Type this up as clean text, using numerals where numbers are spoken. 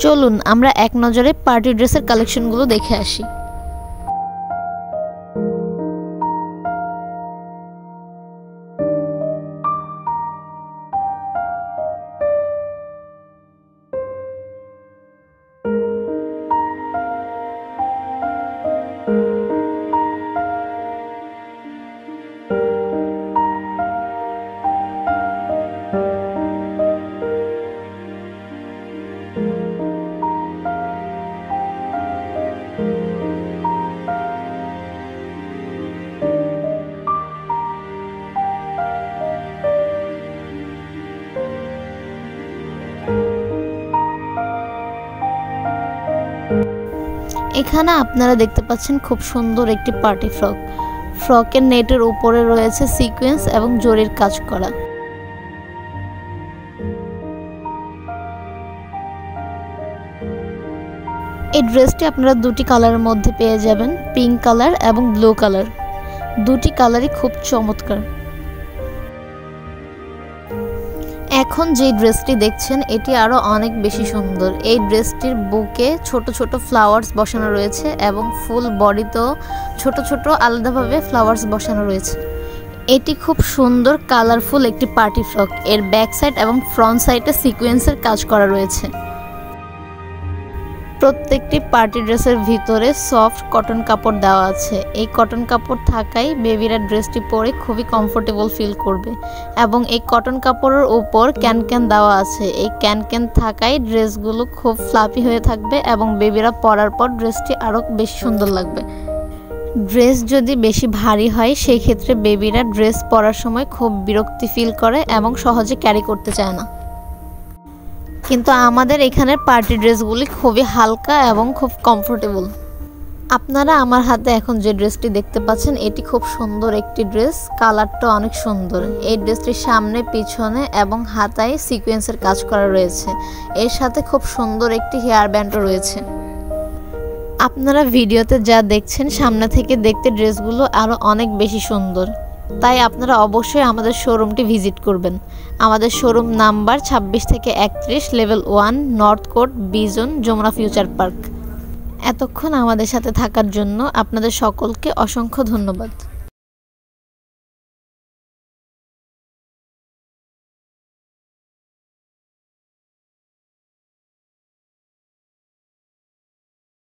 চলুন আমরা এক নজরে পার্টি ড্রেসের কালেকশনগুলো দেখে আসি। এখানে আপনারা দেখতে পাচ্ছেন খুব সুন্দর একটি পার্টি ফ্রক। ফ্রকের নেটের উপরে রয়েছে সিকোয়েন্স এবং জরির কাজ করা। এই ড্রেসটি আপনারা দুটি কালারের মধ্যে পেয়ে যাবেন, পিঙ্ক কালার এবং ব্লু কালার। দুটি কালারই খুব চমৎকার। এখন যে ড্রেসটি দেখছেন এটি আরো অনেক বেশি সুন্দর। এই ড্রেসটির বুকে ছোট ছোট ফ্লাওয়ার্স বসানো রয়েছে এবং ফুল বডিতেও ছোট ছোট আলাদাভাবে ফ্লাওয়ার্স বসানো রয়েছে। এটি খুব সুন্দর কালারফুল একটি পার্টি ফ্রক। এর ব্যাক সাইড এবং ফ্রন্ট সাইডে সিকোয়েন্সের কাজ করা রয়েছে। প্রত্যেকটি পার্টি ড্রেসের ভিতরে সফট কটন কাপড় দেওয়া আছে। এই কটন কাপড় থাকায় বেবিরা ড্রেসটি পরে খুবই কমফোর্টেবল ফিল করবে এবং এই কটন কাপড়ের উপর ক্যান দেওয়া আছে। এই ক্যান থাকায় ড্রেসগুলো খুব ফ্লাফি হয়ে থাকবে এবং বেবিরা পরার পর ড্রেসটি আরও বেশি সুন্দর লাগবে। ড্রেস যদি বেশি ভারী হয় সেই ক্ষেত্রে বেবিরা ড্রেস পরার সময় খুব বিরক্তি ফিল করে এবং সহজে ক্যারি করতে চায় না। কিন্তু আমাদের এখানের পার্টি ড্রেসগুলি খুবই হালকা এবং খুব কমফোর্টেবল। আপনারা আমার হাতে এখন যে ড্রেসটি দেখতে পাচ্ছেন এটি খুব সুন্দর একটি ড্রেস। কালারটা অনেক সুন্দর। এই ড্রেসটির সামনে পিছনে এবং হাতায় সিকোয়েন্সের কাজ করা রয়েছে। এর সাথে খুব সুন্দর একটি হেয়ার ব্যান্ডও রয়েছে। আপনারা ভিডিওতে যা দেখছেন সামনে থেকে দেখতে ড্রেসগুলো আরও অনেক বেশি সুন্দর। তাই আপনারা অবশ্যই আমাদের শোরুমটি ভিজিট করবেন। আমাদের শোরুম নাম্বার 26 থেকে 31, level 1, north court, B zone, Jamuna future park. এতক্ষণ আমাদের সাথে থাকার জন্য আপনাদের সকলকে অসংখ্য ধন্যবাদ।